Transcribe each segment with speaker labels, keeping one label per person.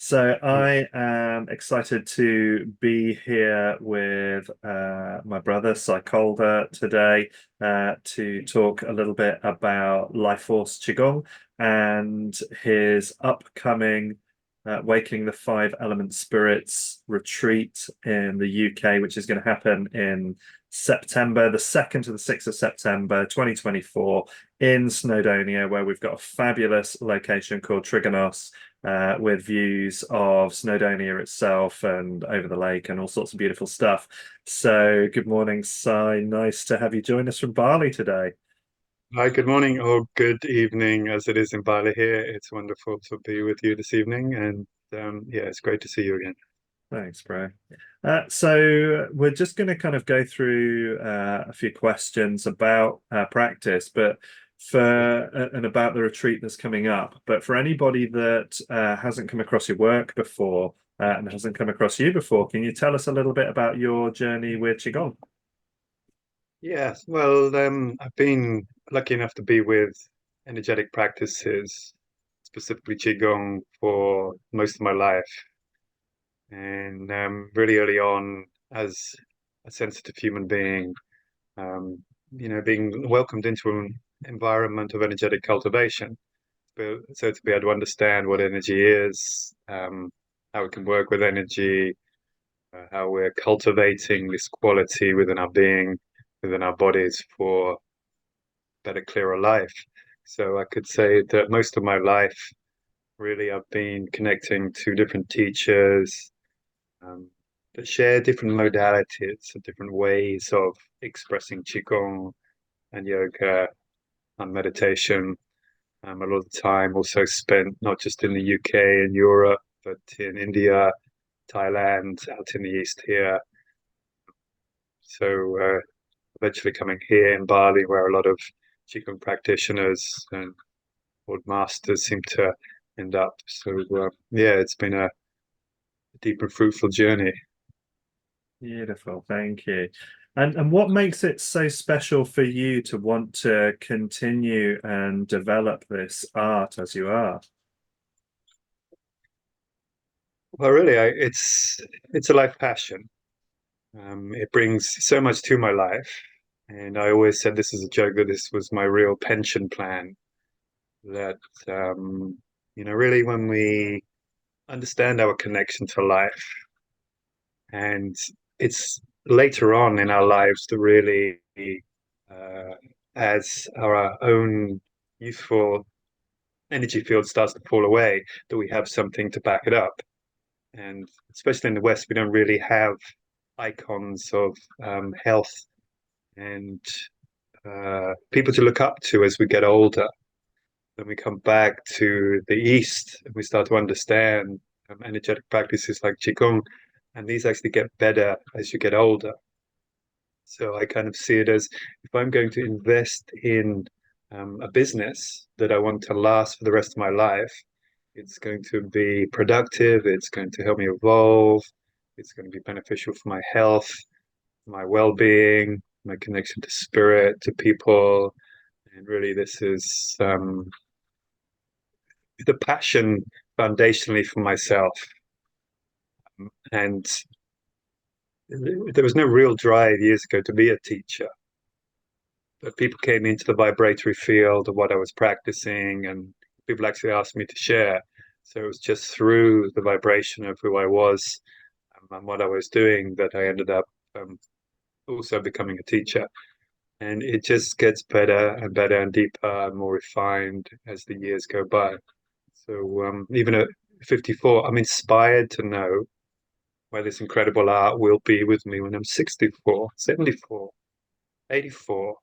Speaker 1: So I am excited to be here with my brother Sai Calder today to talk a little bit about LifeForce Qigong and his upcoming Waking the Five Element Spirits retreat in the UK, which is going to happen in September, the 2nd to the 6th of September 2024 in Snowdonia, where we've got a fabulous location called Trigonos with views of Snowdonia itself and over the lake and all sorts of beautiful stuff. So, good morning, Sai. Nice to have you join us from Bali today.
Speaker 2: Hi, good morning or good evening, as it is in Bali here. It's wonderful to be with you this evening, and yeah, it's great to see you again.
Speaker 1: Thanks, bro. So we're just going to kind of go through a few questions about practice, but and about the retreat that's coming up. But for anybody that hasn't come across your work before and hasn't come across you before, can you tell us a little bit about your journey with Qigong?
Speaker 2: Yes, well, I've been lucky enough to be with energetic practices, specifically Qigong, for most of my life, and really early on, as a sensitive human being, um, being welcomed into an environment of energetic cultivation. So to be able to understand what energy is, how we can work with energy, how we're cultivating this quality within our being, within our bodies for better, clearer life. So I could say that most of my life, really, I've been connecting to different teachers um, that share different modalities and different ways of expressing Qigong and yoga and meditation. A lot of the time also spent not just in the UK and Europe, but in India, Thailand, out in the East here. So eventually coming here in Bali, where a lot of Qigong practitioners and old masters seem to end up. So yeah, it's been a deep and fruitful journey.
Speaker 1: Beautiful, thank you. And what makes it so special for you to want to continue and develop this art as you are?
Speaker 2: Well, really, it's a life passion. It brings so much to my life, and I always said this is a joke that this was my real pension plan. That really, when we understand our connection to life, and it's later on in our lives that really, uh, as our own youthful energy field starts to fall away, that we have something to back it up. And especially in the West, we don't really have icons of health and people to look up to as we get older. Then we come back to the East and we start to understand energetic practices like Qigong, and these actually get better as you get older. So I kind of see it as if I'm going to invest in a business that I want to last for the rest of my life, it's going to be productive, it's going to help me evolve, it's going to be beneficial for my health, my well-being, my connection to spirit, to people. And really, this is the passion foundationally for myself. And there was no real drive years ago to be a teacher. But people came into the vibratory field of what I was practicing, and people actually asked me to share. So it was just through the vibration of who I was and what I was doing that I ended up also becoming a teacher. And it just gets better and deeper and more refined as the years go by. So even at 54, I'm inspired to know where this incredible art will be with me when I'm 64, 74, 84,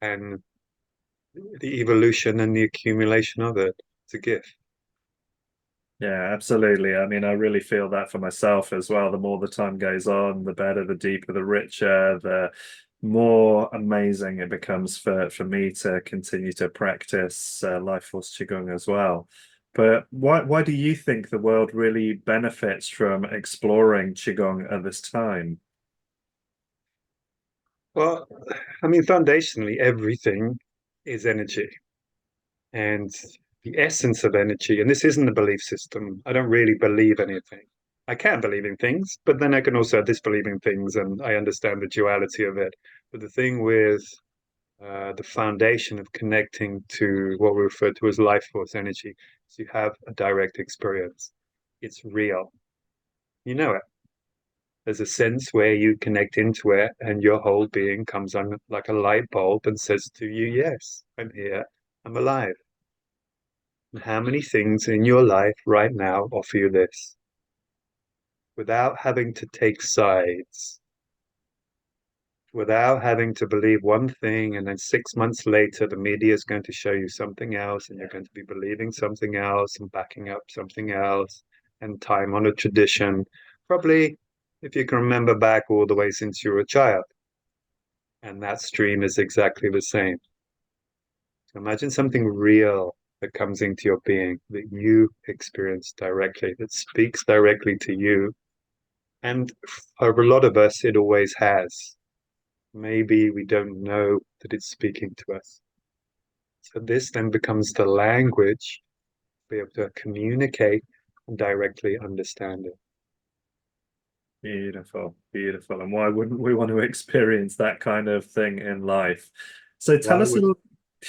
Speaker 2: and the evolution and the accumulation of it. It's a gift.
Speaker 1: Yeah, absolutely. I mean, I really feel that for myself as well. The more the time goes on, the better, the deeper, the richer, the more amazing it becomes for me to continue to practice Life Force Qigong as well. But why do you think the world really benefits from exploring Qigong at this time?
Speaker 2: Well, I mean, foundationally, everything is energy. And the essence of energy. And this isn't a belief system. I don't really believe anything. I can believe in things, but then I can also disbelieve in things, and I understand the duality of it. But the thing with the foundation of connecting to what we refer to as life force energy is you have a direct experience. It's real. You know it. There's a sense where you connect into it and your whole being comes on like a light bulb and says to you, yes, I'm here, I'm alive. And how many things in your life right now offer you this without having to take sides, without having to believe one thing and then 6 months later the media is going to show you something else and you're going to be believing something else and backing up something else and time on a tradition, probably if you can remember back all the way since you were a child. And that stream is exactly the same. So imagine something real that comes into your being that you experience directly, that speaks directly to you. And for a lot of us, it always has. Maybe we don't know that it's speaking to us. So this then becomes the language to be able to communicate and directly understand it.
Speaker 1: Beautiful, beautiful. And why wouldn't we want to experience that kind of thing in life? So tell
Speaker 2: Why
Speaker 1: us a
Speaker 2: would
Speaker 1: little,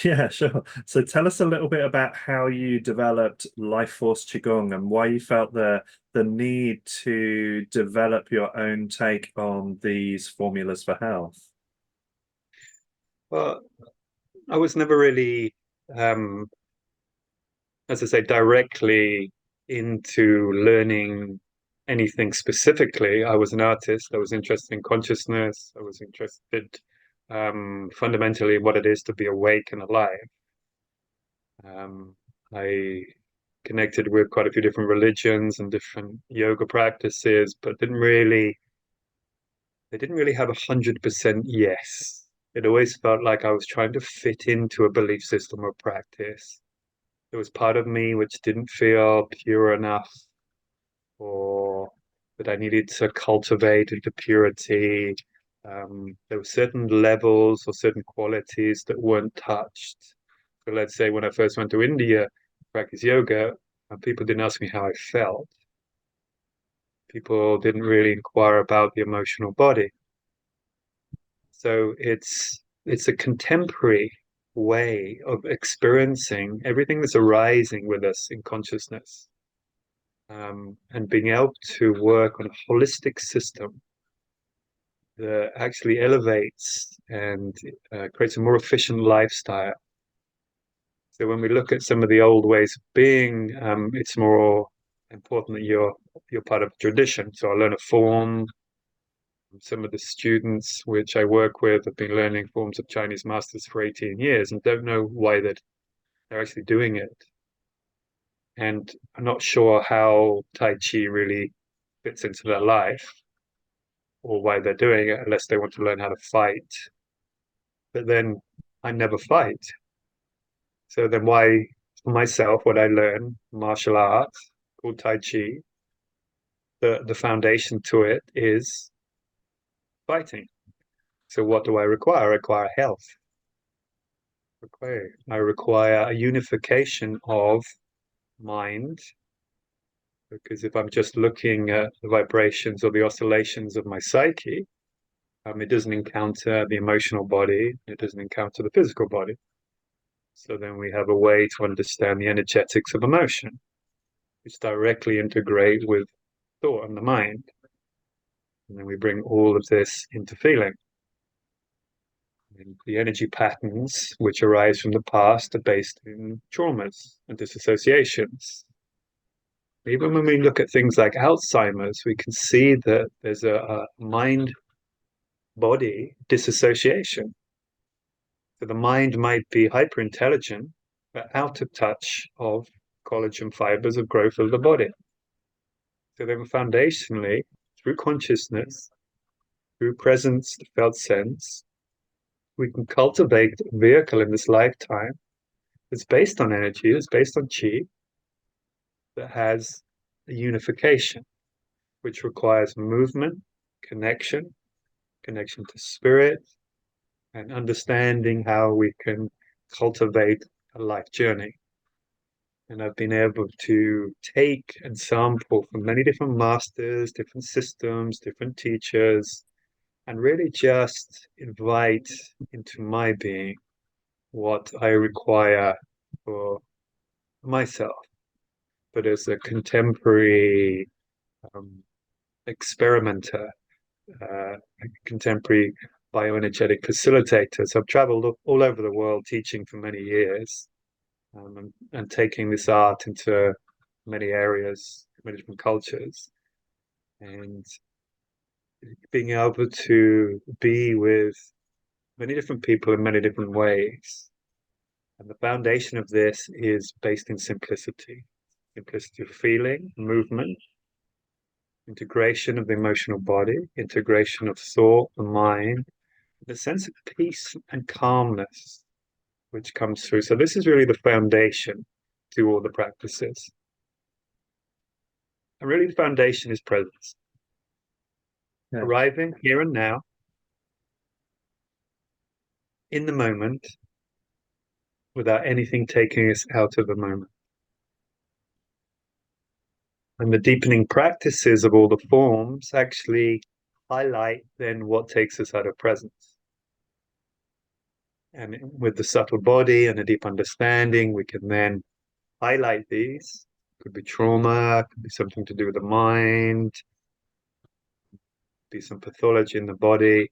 Speaker 1: yeah, sure. So tell us a little bit about how you developed Life Force Qigong and why you felt the need to develop your own take on these formulas for health.
Speaker 2: well, I was never really as I say, directly into learning anything specifically. I was an artist. I was interested in consciousness. I was interested fundamentally in what it is to be awake and alive. I connected with quite a few different religions and different yoga practices, but they didn't really have 100% yes. It always felt like I was trying to fit into a belief system or practice. There was part of me which didn't feel pure enough, or that I needed to cultivate into purity. There were certain levels or certain qualities that weren't touched. So let's say when I first went to India to practice yoga, people didn't ask me how I felt. People didn't really inquire about the emotional body. So it's a contemporary way of experiencing everything that's arising with us in consciousness, and being able to work on a holistic system that actually elevates and creates a more efficient lifestyle. So when we look at some of the old ways of being, it's more important that you're part of a tradition. So I learn a form. Some of the students which I work with have been learning forms of Chinese masters for 18 years and don't know why they're actually doing it. And I'm not sure how Tai Chi really fits into their life or why they're doing it unless they want to learn how to fight. But then I never fight. So then why, for myself, what I learn, martial arts called Tai Chi, the foundation to it is fighting. So what do I require? I require health. I require a unification of mind, because if I'm just looking at the vibrations or the oscillations of my psyche, it doesn't encounter the emotional body, it doesn't encounter the physical body. So then we have a way to understand the energetics of emotion, which directly integrate with thought and the mind. And then we bring all of this into feeling. And the energy patterns which arise from the past are based in traumas and disassociations. Even when we look at things like Alzheimer's, we can see that there's a mind body disassociation. So the mind might be hyper intelligent, but out of touch of collagen fibers of growth of the body. So then foundationally, through consciousness, through presence, the felt sense, we can cultivate a vehicle in this lifetime that's based on energy, that's based on chi, that has a unification, which requires movement, connection, connection to spirit, and understanding how we can cultivate a life journey. And I've been able to take and sample from many different masters, different systems, different teachers, and really just invite into my being what I require for myself. But as a contemporary um, experimenter, a contemporary bioenergetic facilitator, so I've traveled all over the world teaching for many years, and taking this art into many areas, many different cultures, and being able to be with many different people in many different ways. And the foundation of this is based in simplicity, simplicity of feeling, movement, integration of the emotional body, integration of thought, the mind, the sense of peace and calmness which comes through. So this is really the foundation to all the practices. And really the foundation is presence.
Speaker 1: Yeah.
Speaker 2: Arriving here and now, in the moment, without anything taking us out of the moment. And the deepening practices of all the forms actually highlight then what takes us out of presence. And with the subtle body and a deep understanding, we can then highlight these. Could be trauma, could be something to do with the mind, be some pathology in the body.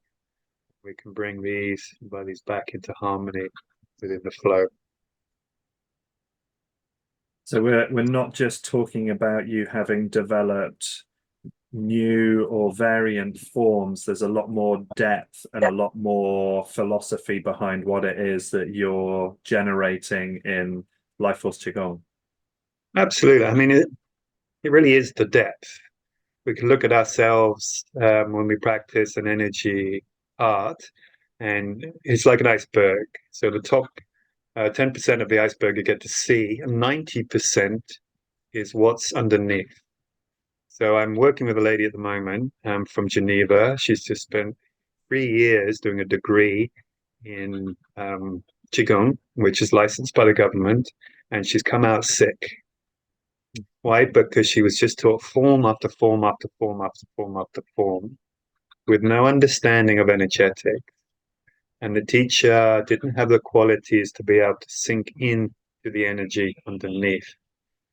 Speaker 2: We can bring these bodies back into harmony within the flow.
Speaker 1: So we're not just talking about you having developed new or variant forms. There's a lot more depth and a lot more philosophy behind what it is that you're generating in Life Force Qigong.
Speaker 2: Absolutely. I mean, it really is the depth. We can look at ourselves when we practice an energy art, and it's like an iceberg. So the top 10% of the iceberg you get to see, and 90% is what's underneath. So I'm working with a lady at the moment from Geneva. She's just spent 3 years doing a degree in Qigong, which is licensed by the government, and she's come out sick. Why? Because she was just taught form after form after form after form after form with no understanding of energetic. And the teacher didn't have the qualities to be able to sink in to the energy underneath.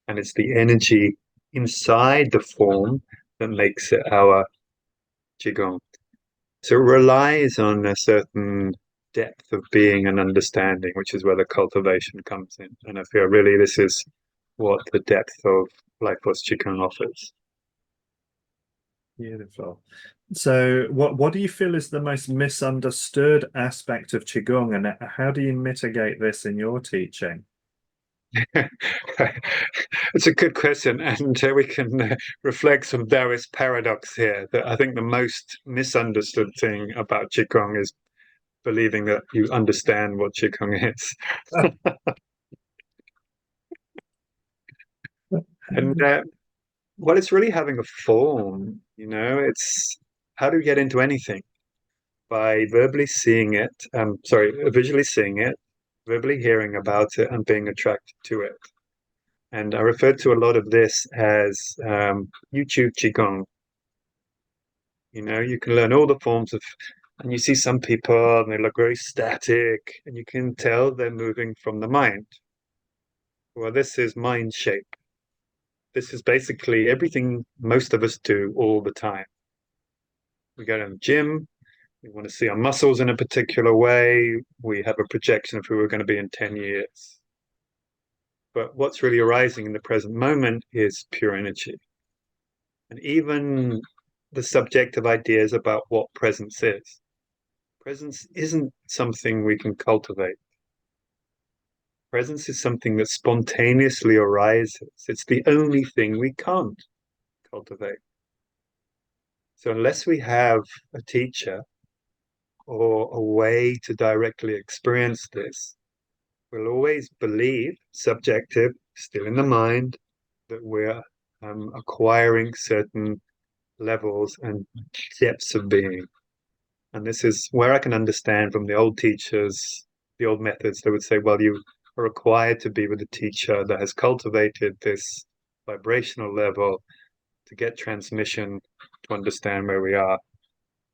Speaker 2: And it's the energy inside the form that makes it our Qigong. So it relies on a certain depth of being and understanding, which is where the cultivation comes in. And I feel really this is what the depth of Life Force Qigong offers.
Speaker 1: Beautiful. So what do you feel is the most misunderstood aspect of Qigong, and how do you mitigate this in your teaching?
Speaker 2: It's a good question, and we can reflect some various paradox here. That I think the most misunderstood thing about Qigong is believing that you understand what Qigong is. And well, it's really having a form, it's how do we get into anything? By verbally seeing it, visually seeing it, verbally hearing about it, and being attracted to it. And I refer to a lot of this as YouTube Qigong. You can learn all the forms of, and you see some people and they look very static, and you can tell they're moving from the mind. Well, this is mind shape. This is basically everything most of us do all the time. We go to the gym, we want to see our muscles in a particular way, we have a projection of who we're going to be in 10 years. But what's really arising in the present moment is pure energy. And even the subjective ideas about what presence is. Presence isn't something we can cultivate. Presence is something that spontaneously arises. It's the only thing we can't cultivate. So unless we have a teacher or a way to directly experience this, we'll always believe, subjective, still in the mind, that we're acquiring certain levels and depths of being. And this is where I can understand from the old teachers, the old methods, they would say, well, you are required to be with a teacher that has cultivated this vibrational level to get transmission to understand where we are,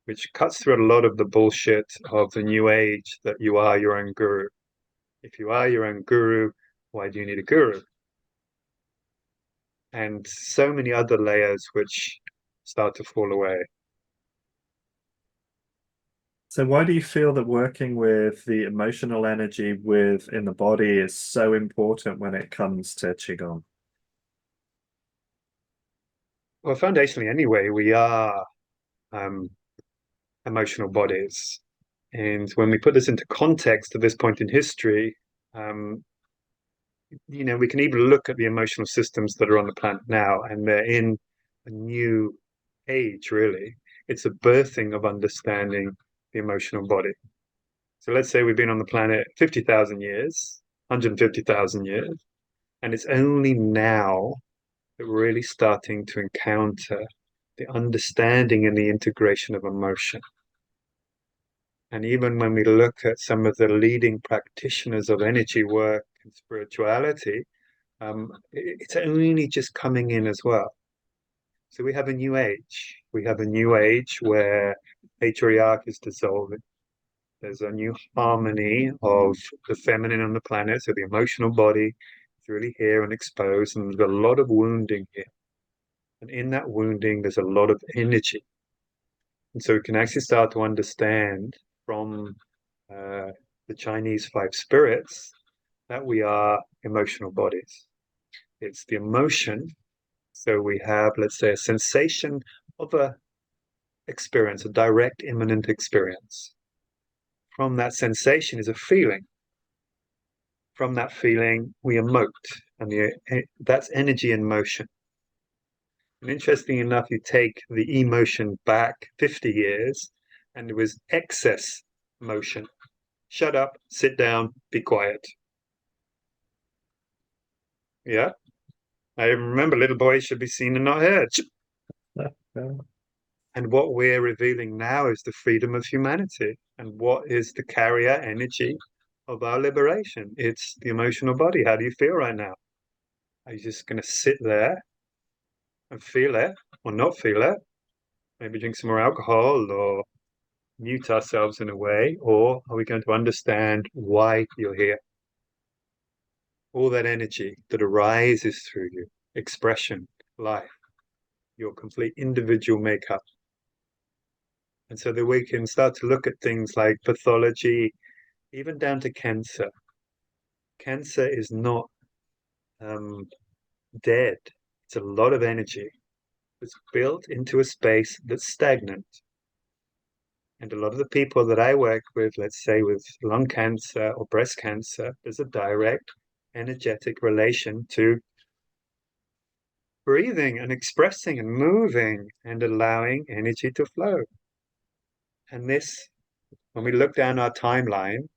Speaker 2: which cuts through a lot of the bullshit of the new age that you are your own guru. If you are your own guru, why do you need a guru? And so many other layers which start to fall away.
Speaker 1: So why do you feel that working with the emotional energy within the body is so important when it comes to Qigong?
Speaker 2: Well, foundationally, anyway, we are um, emotional bodies. And when we put this into context at this point in history, um, we can even look at the emotional systems that are on the planet now, and they're in a new age, really. It's a birthing of understanding the emotional body. So let's say we've been on the planet 50,000 years, 150,000 years, and it's only now that we're really starting to encounter the understanding and the integration of emotion. And even when we look at some of the leading practitioners of energy work and spirituality, it's only just coming in as well. So we have a new age. We have a new age where patriarch is dissolving. There's a new harmony of the feminine on the planet. So the emotional body is really here and exposed, and there's a lot of wounding here. And in that wounding, there's a lot of energy. And so we can actually start to understand from the Chinese five spirits that we are emotional bodies. It's the emotion. So we have, let's say, a sensation of a experience, a direct, imminent experience. From that sensation is a feeling. From that feeling, we emote, and that's energy in motion. And interesting enough, you take the emotion back 50 years, and it was excess motion. Shut up, sit down, be quiet. Yeah. I remember little boys should be seen and not heard. And what we're revealing now is the freedom of humanity. And what is the carrier energy of our liberation? It's the emotional body. How do you feel right now? Are you just going to sit there and feel it or not feel it? Maybe drink some more alcohol or mute ourselves in a way? Or are we going to understand why you're here? All that energy that arises through you, expression, life, your complete individual makeup. And so that we can start to look at things like pathology, even down to cancer. Cancer is not dead. It's a lot of energy. It's built into a space that's stagnant. And a lot of the people that I work with, let's say with lung cancer or breast cancer, there's a direct energetic relation to breathing and expressing and moving and allowing energy to flow. And this, when we look down our timeline,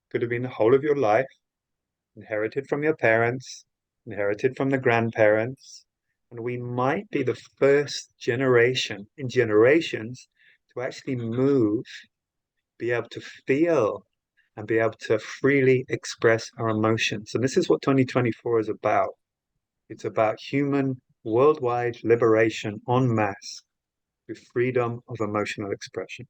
Speaker 2: could have been the whole of your life, inherited from your parents, inherited from the grandparents. And we might be the first generation in generations to actually move, be able to feel, and be able to freely express our emotions. And this is what 2024 is about. It's about human worldwide liberation en masse through freedom of emotional expression.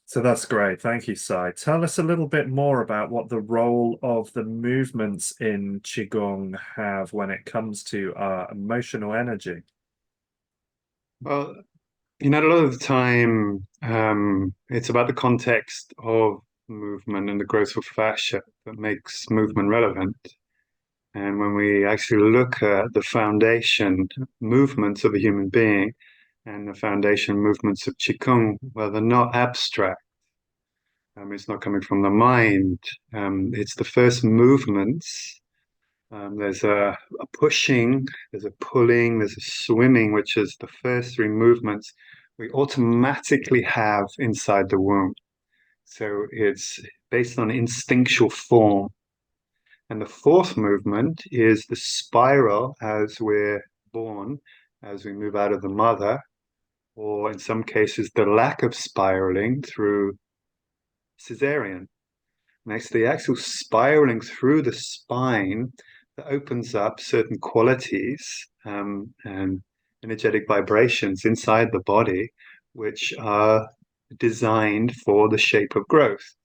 Speaker 1: So that's great. Thank you, Sai. Tell us a little bit more about what the role of the movements in Qigong have when it comes to our emotional energy.
Speaker 2: Well, a lot of the time, it's about the context of movement and the growth of fascia that makes movement relevant. And when we actually look at the foundation movements of a human being and the foundation movements of Qigong, well, they're not abstract. It's not coming from the mind. It's the first movements. There's a pushing, there's a pulling, there's a swimming, which is the first three movements we automatically have inside the womb. So it's based on instinctual form. And the fourth movement is the spiral as we're born, as we move out of the mother, or in some cases, the lack of spiraling through cesarean. Next, the actual spiraling through the spine that opens up certain qualities and energetic vibrations inside the body, which are designed for the shape of growth.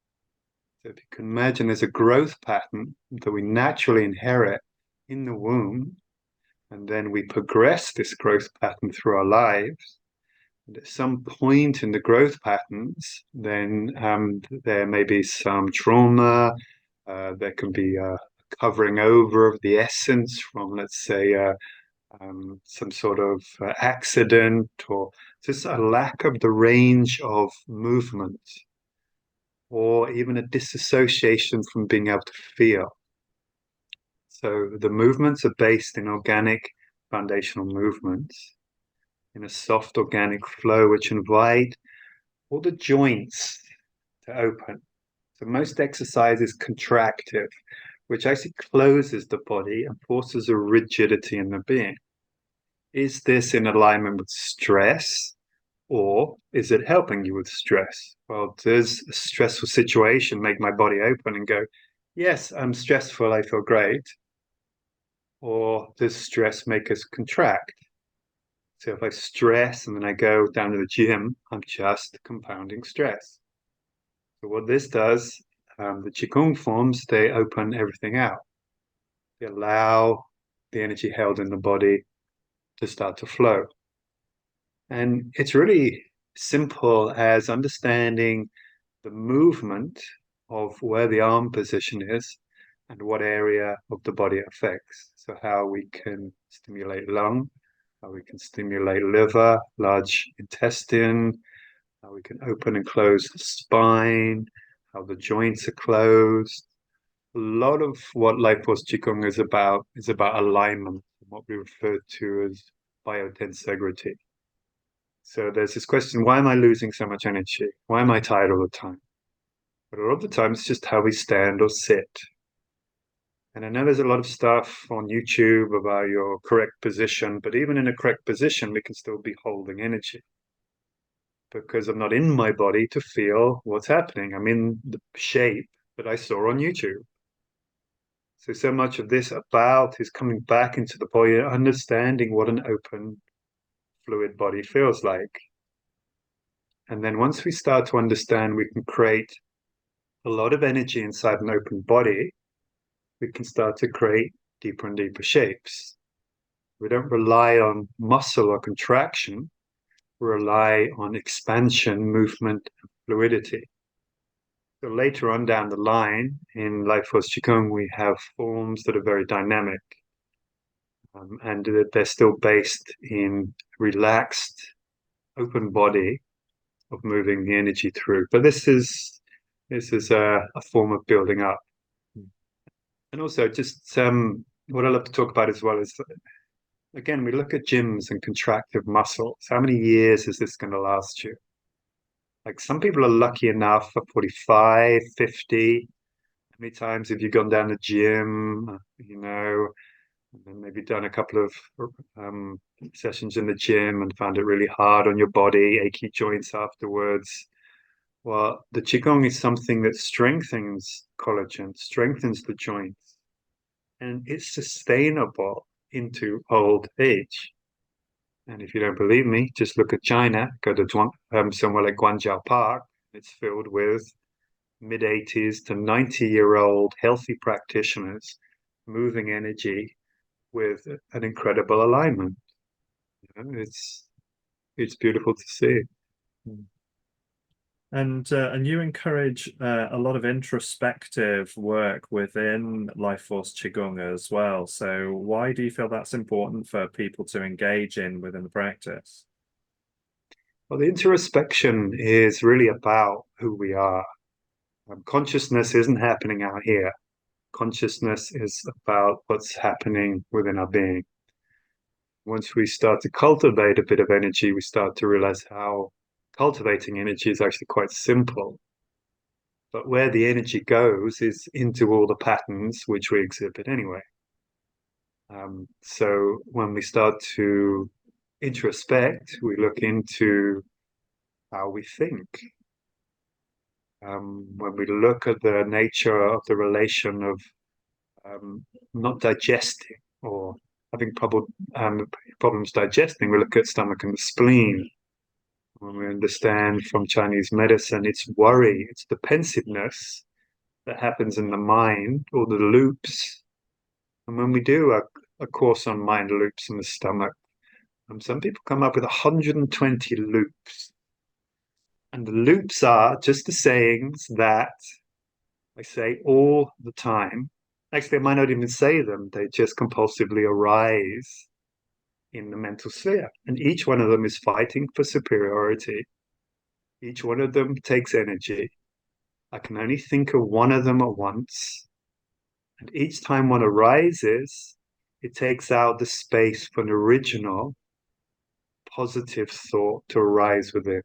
Speaker 2: So if you can imagine there's a growth pattern that we naturally inherit in the womb, and then we progress this growth pattern through our lives. And at some point in the growth patterns, then there may be some trauma. There can be a covering over of the essence from, let's say, some sort of accident, or just a lack of the range of movement, or even a disassociation from being able to feel. So the movements are based in organic foundational movements, in a soft organic flow, which invite all the joints to open. So most exercise is contractive, which actually closes the body and forces a rigidity in the being. Is this in alignment with stress, or is it helping you with stress? Well, does a stressful situation make my body open and go, yes, I'm stressful, I feel great? Or does stress make us contract? So if I stress and then I go down to the gym, I'm just compounding stress. So what this does, the Qigong forms, they open everything out. They allow the energy held in the body to start to flow. And it's really simple as understanding the movement of where the arm position is and what area of the body it affects. So how we can stimulate lung, how we can stimulate liver, large intestine, how we can open and close the spine, how the joints are closed. A lot of what Life Force Qigong is about alignment, what we refer to as biotensegrity. So there's this question, why am I losing so much energy? Why am I tired all the time? But a lot of the time it's just how we stand or sit. And I know there's a lot of stuff on YouTube about your correct position, but even in a correct position, we can still be holding energy because I'm not in my body to feel what's happening. I'm in the shape that I saw on YouTube. So much of this about is coming back into the body, understanding what an open, fluid body feels like. And then once we start to understand, we can create a lot of energy inside an open body. We can start to create deeper and deeper shapes. We don't rely on muscle or contraction. We rely on expansion, movement, and fluidity. So later on down the line in Life Force Qigong, we have forms that are very dynamic. And they're still based in relaxed, open body of moving the energy through. But this is a form of building up. And also, just what I love to talk about as well is, again, we look at gyms and contractive muscles. How many years is this going to last you? Like some people are lucky enough at 45, 50. How many times have you gone down the gym, and then maybe done a couple of sessions in the gym and found it really hard on your body, achy joints afterwards? Well, the Qigong is something that strengthens collagen, strengthens the joints, and it's sustainable into old age. And if you don't believe me, just look at China, go to somewhere like Guangzhou Park. It's filled with mid-80s to 90-year-old healthy practitioners moving energy with an incredible alignment. It's beautiful to see.
Speaker 1: And you encourage a lot of introspective work within Life Force Qigong as well. So why do you feel that's important for people to engage in within the practice?
Speaker 2: Well, the introspection is really about who we are. Consciousness isn't happening out here. Consciousness is about what's happening within our being. Once we start to cultivate a bit of energy, we start to realize how cultivating energy is actually quite simple. But where the energy goes is into all the patterns which we exhibit anyway. So when we start to introspect, we look into how we think. When we look at the nature of the relation of not digesting or having problems digesting, we look at stomach and the spleen. When we understand from Chinese medicine, it's worry, it's the pensiveness that happens in the mind, or the loops. And when we do a course on mind loops in the stomach, some people come up with 120 loops. And the loops are just the sayings that I say all the time. Actually, I might not even say them, they just compulsively arise in the mental sphere. And each one of them is fighting for superiority. Each one of them takes energy. I can only think of one of them at once. And each time one arises, it takes out the space for an original positive thought to arise within.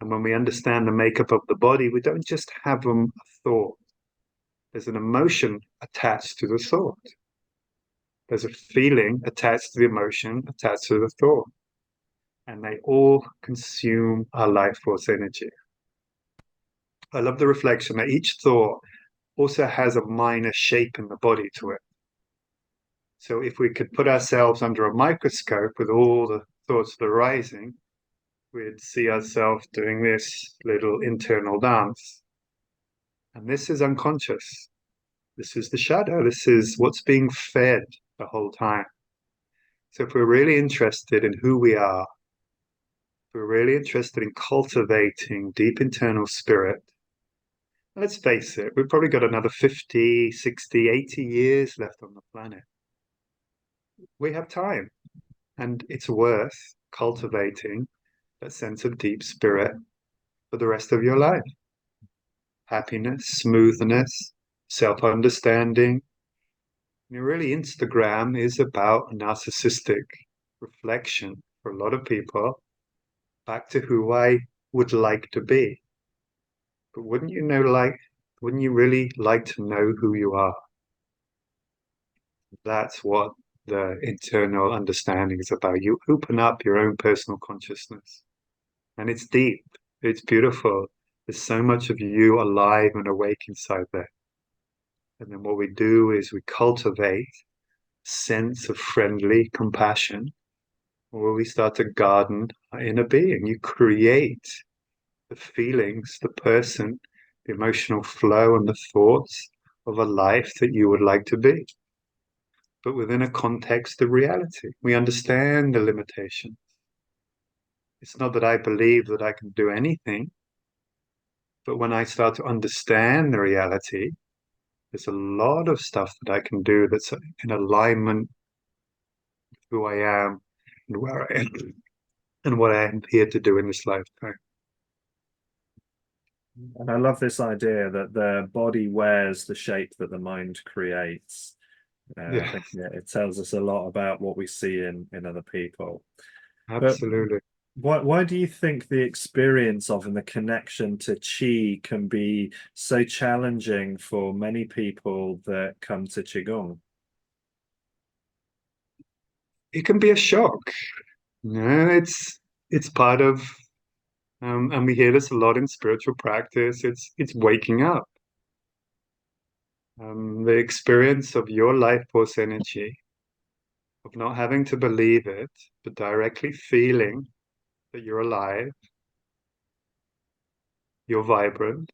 Speaker 2: And when we understand the makeup of the body, we don't just have a thought. There's an emotion attached to the thought. There's a feeling attached to the emotion, attached to the thought. And they all consume our life force energy. I love the reflection that each thought also has a minor shape in the body to it. So if we could put ourselves under a microscope with all the thoughts that are rising, we'd see ourselves doing this little internal dance. And this is unconscious. This is the shadow. This is what's being fed the whole time. So if we're really interested in who we are, if we're really interested in cultivating deep internal spirit, let's face it, we've probably got another 50, 60, 80 years left on the planet. We have time, and it's worth cultivating that sense of deep spirit for the rest of your life. Happiness, smoothness, self-understanding. Really, Instagram is about a narcissistic reflection for a lot of people back to who I would like to be. But wouldn't you really like to know who you are? That's what the internal understanding is about. You open up your own personal consciousness. And it's deep. It's beautiful. There's so much of you alive and awake inside there. And then what we do is we cultivate a sense of friendly compassion, where we start to garden our inner being. You create the feelings, the person, the emotional flow, and the thoughts of a life that you would like to be, but within a context of reality. We understand the limitations. It's not that I believe that I can do anything, but when I start to understand the reality, there's a lot of stuff that I can do that's in alignment with who I am and where I am and what I am here to do in this lifetime.
Speaker 1: And I love this idea that the body wears the shape that the mind creates. I
Speaker 2: Yeah,
Speaker 1: think it tells us a lot about what we see in other people. But
Speaker 2: absolutely.
Speaker 1: why do you think the experience of and the connection to Qi can be so challenging for many people that come to Qigong?
Speaker 2: It can be a shock. It's part of, and we hear this a lot in spiritual practice. It's waking up. The experience of your life force energy, of not having to believe it, but directly feeling that you're alive, you're vibrant,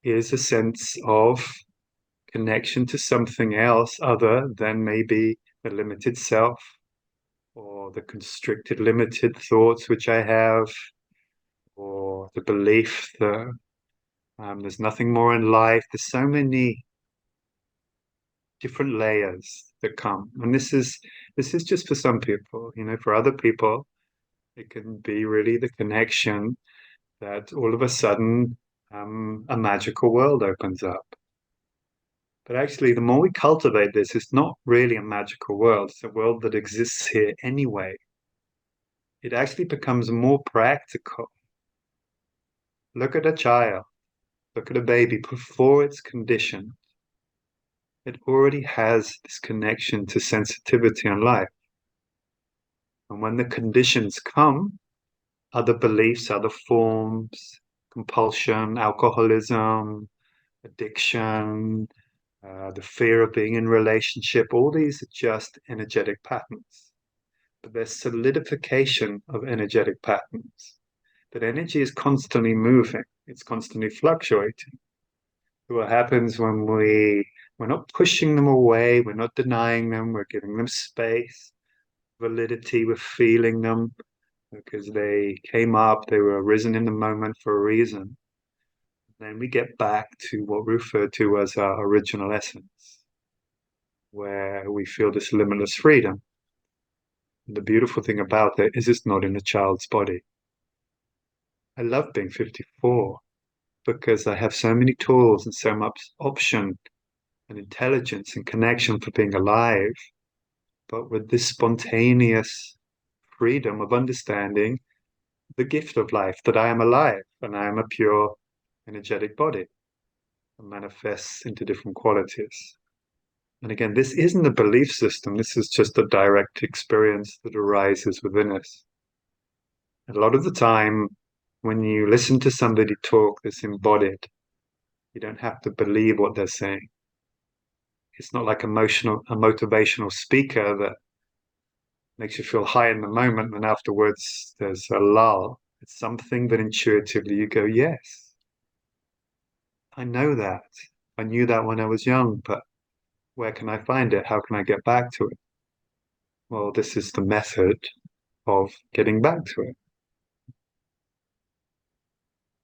Speaker 2: is a sense of connection to something else other than maybe the limited self or the constricted, limited thoughts which I have, or the belief that there's nothing more in life. There's so many different layers that come, and this is just for some people. For other people, it can be really the connection that all of a sudden a magical world opens up. But actually, the more we cultivate this, it's not really a magical world. It's a world that exists here anyway. It actually becomes more practical. Look at a child, look at a baby before it's conditioned. It already has this connection to sensitivity on life. And when the conditions come, other beliefs, other forms, compulsion, alcoholism, addiction, the fear of being in relationship, all these are just energetic patterns. But there's solidification of energetic patterns. That energy is constantly moving, it's constantly fluctuating. What happens when we're not pushing them away, we're not denying them, we're giving them space, validity, we're feeling them because they came up, they were arisen in the moment for a reason. Then we get back to what we refer to as our original essence, where we feel this limitless freedom. And the beautiful thing about it is it's not in a child's body. I love being 54 because I have so many tools and so much option and intelligence and connection for being alive, but with this spontaneous freedom of understanding the gift of life, that I am alive and I am a pure energetic body and manifests into different qualities. And again, this isn't a belief system, this is just a direct experience that arises within us. A lot of the time, when you listen to somebody talk that's embodied, you don't have to believe what they're saying. It's not like a motivational speaker that makes you feel high in the moment, and afterwards there's a lull. It's something that intuitively you go, yes, I know that. I knew that when I was young, but where can I find it? How can I get back to it? Well, this is the method of getting back to it.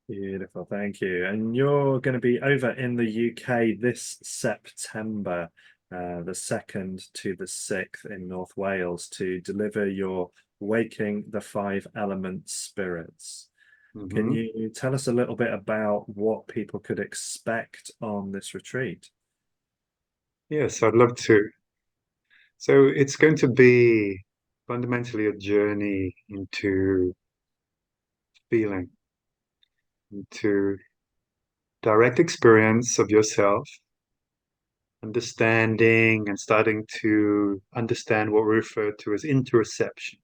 Speaker 1: Beautiful, thank you. And you're going to be over in the UK this September, the 2nd to the 6th in North Wales to deliver your Waking the Five Element Spirits. Can
Speaker 2: Mm-hmm.
Speaker 1: you tell us a little bit about what people could expect on this retreat?
Speaker 2: Yes, I'd love to. So it's going to be fundamentally a journey into feeling, into direct experience of yourself, understanding and starting to understand what we refer to as interoception.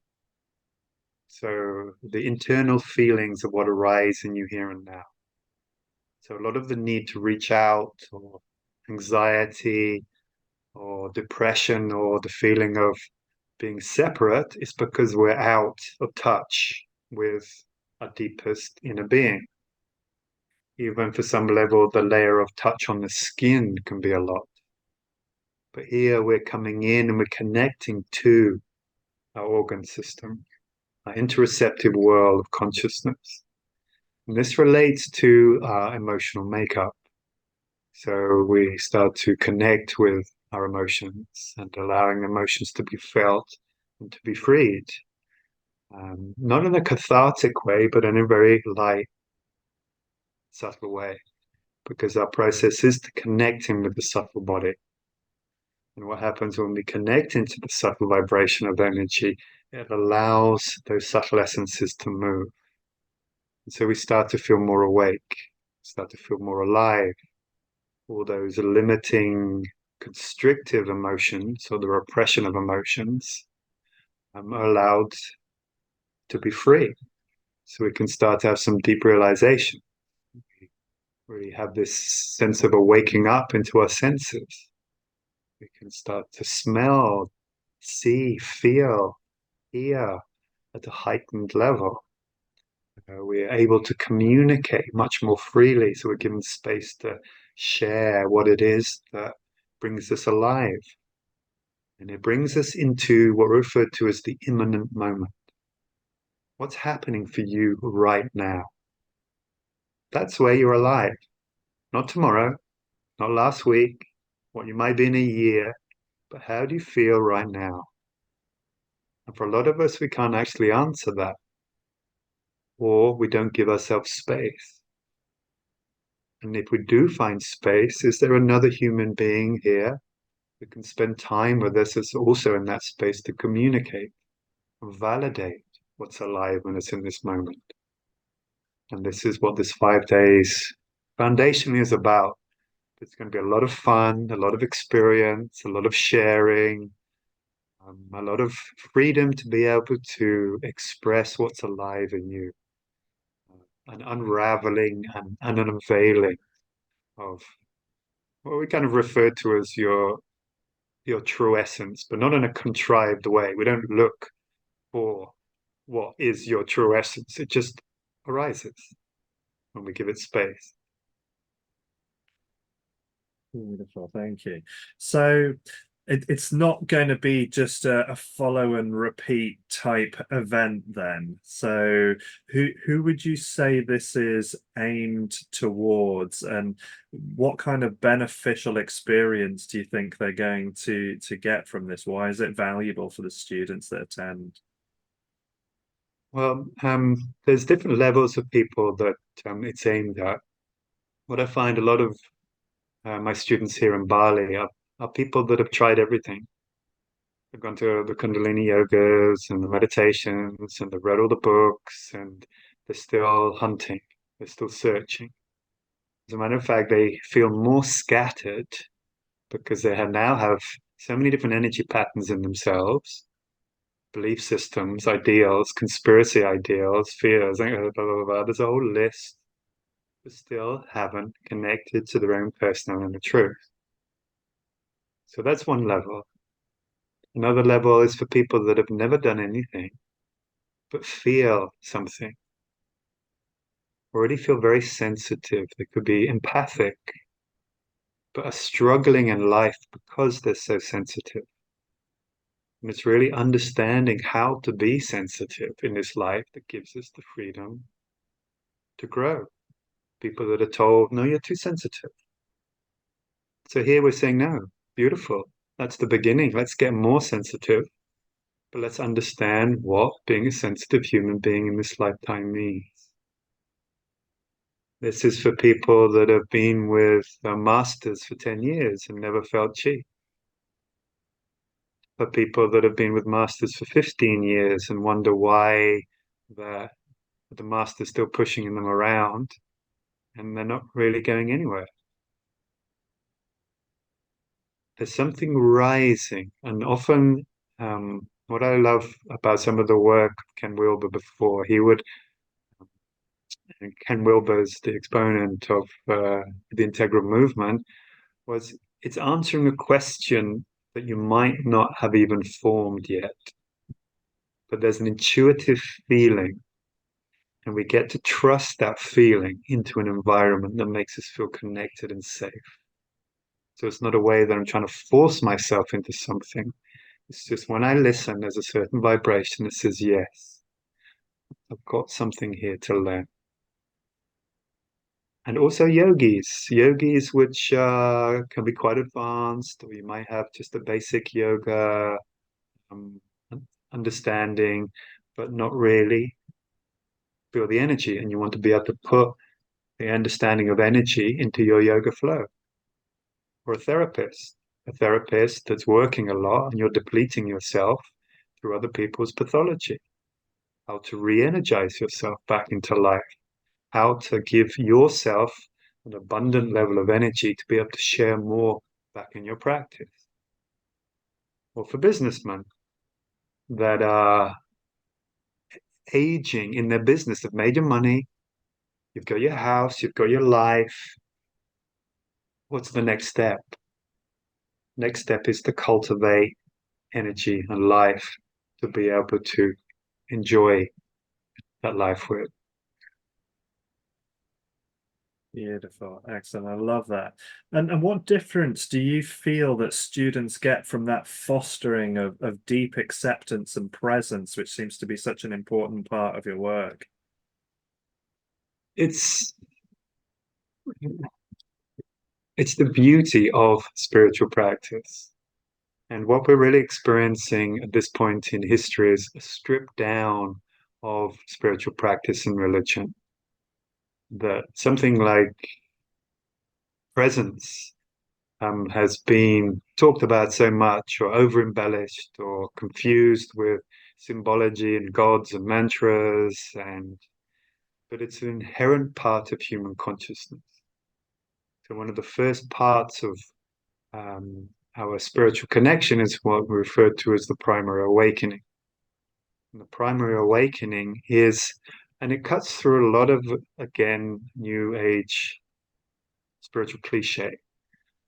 Speaker 2: So the internal feelings of what arise in you here and now. So a lot of the need to reach out or anxiety or depression or the feeling of being separate is because we're out of touch with our deepest inner being. Even for some level, the layer of touch on the skin can be a lot. But here we're coming in and we're connecting to our organ system, our interoceptive world of consciousness. And this relates to our emotional makeup. So we start to connect with our emotions and allowing emotions to be felt and to be freed. Not in a cathartic way, but in a very light, subtle way, because our process is to connecting with the subtle body. And what happens when we connect into the subtle vibration of energy, it allows those subtle essences to move. And so we start to feel more awake, start to feel more alive. All those limiting, constrictive emotions or the repression of emotions are allowed to be free. So we can start to have some deep realization. We really have this sense of a waking up into our senses. We can start to smell, see, feel, hear at a heightened level. We're able to communicate much more freely, so we're given space to share what it is that brings us alive. And it brings us into what we refer to as the imminent moment. What's happening for you right now? That's where you're alive. Not tomorrow, not last week, what you might be in a year, but how do you feel right now? And for a lot of us, we can't actually answer that, or we don't give ourselves space. And if we do find space, is there another human being here who can spend time with us that's also in that space to communicate, validate what's alive when it's in this moment? And this is what this 5 days foundationally is about. It's going to be a lot of fun, a lot of experience, a lot of sharing, a lot of freedom to be able to express what's alive in you, an unraveling and an unveiling of what we kind of refer to as your true essence, but not in a contrived way. We don't look for what is your true essence. It just arises when we give it space.
Speaker 1: Beautiful, thank you. So it's not going to be just a follow and repeat type event then. So who would you say this is aimed towards, and what kind of beneficial experience do you think they're going to get from this? Why is it valuable for the students that attend?
Speaker 2: Well, there's different levels of people that it's aimed at. What I find a lot of my students here in Bali are people that have tried everything. They've gone to the Kundalini yogas and the meditations and they've read all the books and they're still hunting, they're still searching. As a matter of fact, they feel more scattered because they now have so many different energy patterns in themselves, belief systems, ideals, conspiracy ideals, fears, blah, blah, blah. There's a whole list, but still haven't connected to their own personal inner truth. So that's one level. Another level is for people that have never done anything, but feel something, already feel very sensitive. They could be empathic, but are struggling in life because they're so sensitive. And it's really understanding how to be sensitive in this life that gives us the freedom to grow. People that are told, no, you're too sensitive. So here we're saying, no, beautiful. That's the beginning. Let's get more sensitive, but let's understand what being a sensitive human being in this lifetime means. This is for people that have been with masters for 10 years and never felt chi. For people that have been with masters for 15 years and wonder why the, the master's still pushing them around and they're not really going anywhere. There's something rising, and often what I love about some of the work of Ken Wilber before, Ken Wilber's the exponent of the integral movement, was it's answering a question that you might not have even formed yet, but there's an intuitive feeling, and we get to trust that feeling into an environment that makes us feel connected and safe. So it's not a way that I'm trying to force myself into something. It's just when I listen, there's a certain vibration that says, yes, I've got something here to learn. And also yogis which can be quite advanced, or you might have just a basic yoga um, understanding, but not really feel the energy. And you want to be able to put the understanding of energy into your yoga flow. Or a therapist that's working a lot and you're depleting yourself through other people's pathology. How to re-energize yourself back into life, how to give yourself an abundant level of energy to be able to share more back in your practice. Or for businessmen that are aging in their business, have made your money, you've got your house, you've got your life. What's the next step? Next step is to cultivate energy and life to be able to enjoy that life with.
Speaker 1: Beautiful, excellent. I love that. And what difference do you feel that students get from that fostering of deep acceptance and presence, which seems to be such an important part of your work?
Speaker 2: It's it's the beauty of spiritual practice. And what we're really experiencing at this point in history is a strip down of spiritual practice and religion. That something like presence has been talked about so much, or over embellished, or confused with symbology and gods and mantras, but it's an inherent part of human consciousness. So one of the first parts of our spiritual connection is what we refer to as the primary awakening. And the primary awakening is, and it cuts through a lot of, again, new age spiritual cliche.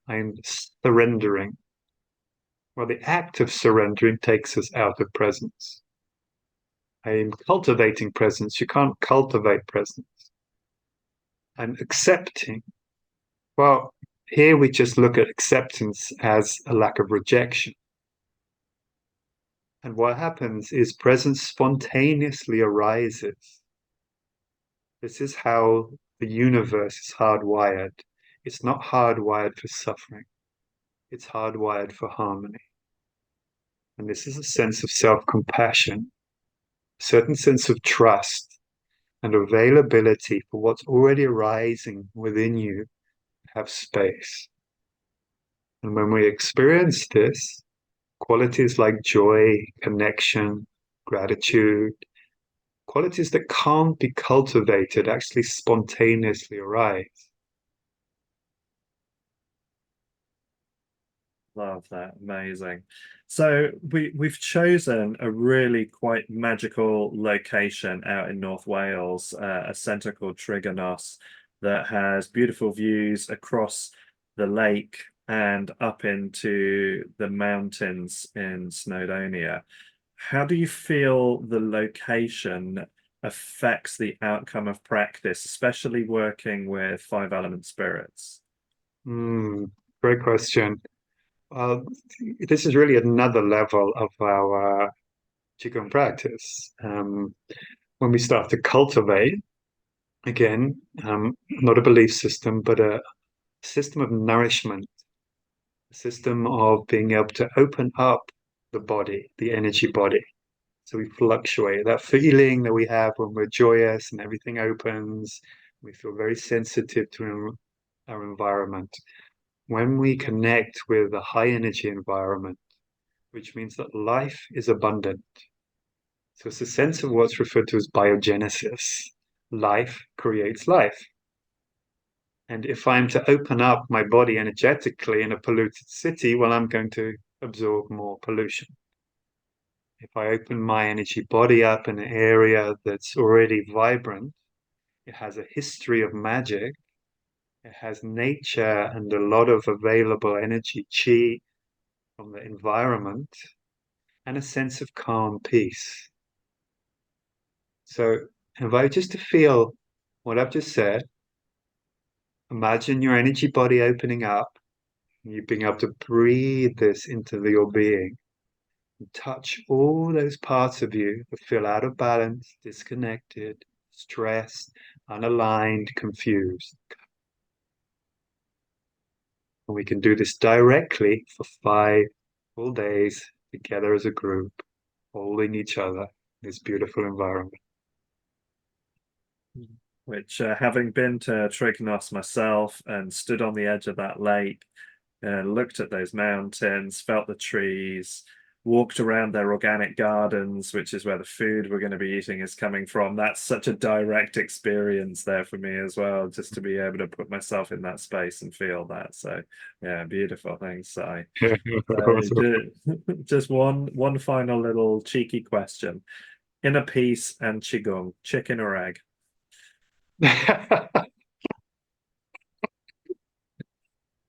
Speaker 2: I'm surrendering. Well, the act of surrendering takes us out of presence. I'm cultivating presence. You can't cultivate presence. I'm accepting. Well, here we just look at acceptance as a lack of rejection. And what happens is presence spontaneously arises. This is how the universe is hardwired. It's not hardwired for suffering, it's hardwired for harmony. And this is a sense of self-compassion, a certain sense of trust and availability for what's already arising within you to have space. And when we experience this, qualities like joy, connection, gratitude, qualities that can't be cultivated actually spontaneously arise.
Speaker 1: Love that. Amazing. So we've chosen a really quite magical location out in North Wales, a centre called Trigonos that has beautiful views across the lake and up into the mountains in Snowdonia. How do you feel the location affects the outcome of practice, especially working with five element spirits?
Speaker 2: Great question. This is really another level of our Qigong practice. When we start to cultivate, again, not a belief system, but a system of nourishment, a system of being able to open up the body, the energy body. So we fluctuate. That feeling that we have when we're joyous and everything opens, we feel very sensitive to our environment. When we connect with a high energy environment, which means that life is abundant. So it's a sense of what's referred to as biogenesis. Life creates life. And if I'm to open up my body energetically in a polluted city, well, I'm going to absorb more pollution. If I open my energy body up in an area that's already vibrant, it has a history of magic, it has nature and a lot of available energy, chi, from the environment, and a sense of calm peace. So, if I just to feel what I've just said, imagine your energy body opening up, and you being able to breathe this into your being, and touch all those parts of you that feel out of balance, disconnected, stressed, unaligned, confused. And we can do this directly for 5 full days together as a group, holding each other in this beautiful environment.
Speaker 1: Which, having been to Trigonos myself and stood on the edge of that lake, looked at those mountains, felt the trees, walked around their organic gardens, which is where the food we're going to be eating is coming from. That's such a direct experience there for me as well, just to be able to put myself in that space and feel that. So, yeah, beautiful. Thanks, Sai. So, just one final little cheeky question: inner peace and qigong, chicken or egg?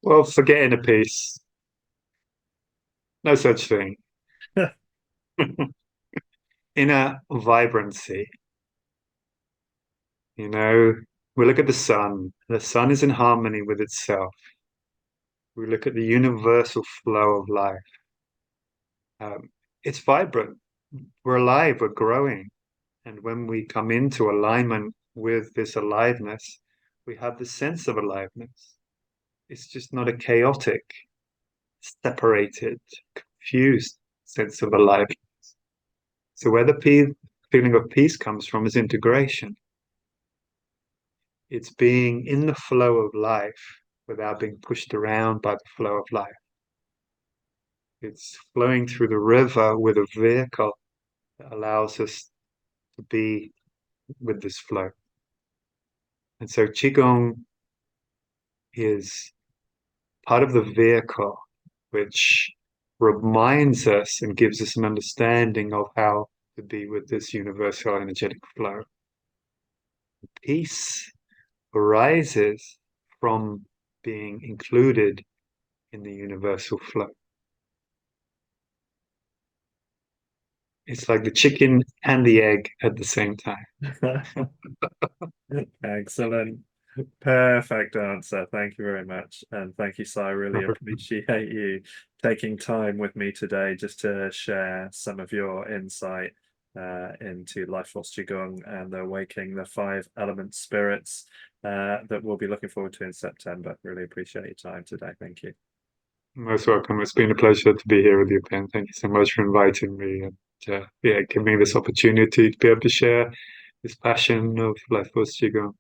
Speaker 2: Well, forget inner peace. No such thing. Inner vibrancy. You know, we look at the sun. The sun is in harmony with itself. We look at the universal flow of life. It's vibrant. We're alive. We're growing. And when we come into alignment with this aliveness, we have the sense of aliveness. It's just not a chaotic, separated, confused sense of aliveness. So where the feeling of peace comes from is integration. It's being in the flow of life without being pushed around by the flow of life. It's flowing through the river with a vehicle that allows us to be with this flow. And so Qigong is part of the vehicle which reminds us and gives us an understanding of how to be with this universal energetic flow. Peace arises from being included in the universal flow. It's like the chicken and the egg at the same time.
Speaker 1: Excellent. Perfect answer. Thank you very much. And thank you, Si. I really appreciate you taking time with me today just to share some of your insight into Life Force Qigong and awakening the five element spirits that we'll be looking forward to in September. Really appreciate your time today. Thank you.
Speaker 2: Most welcome. It's been a pleasure to be here with you, Ben. Thank you so much for inviting me and yeah, giving me this opportunity to be able to share this passion of Life Force Qigong.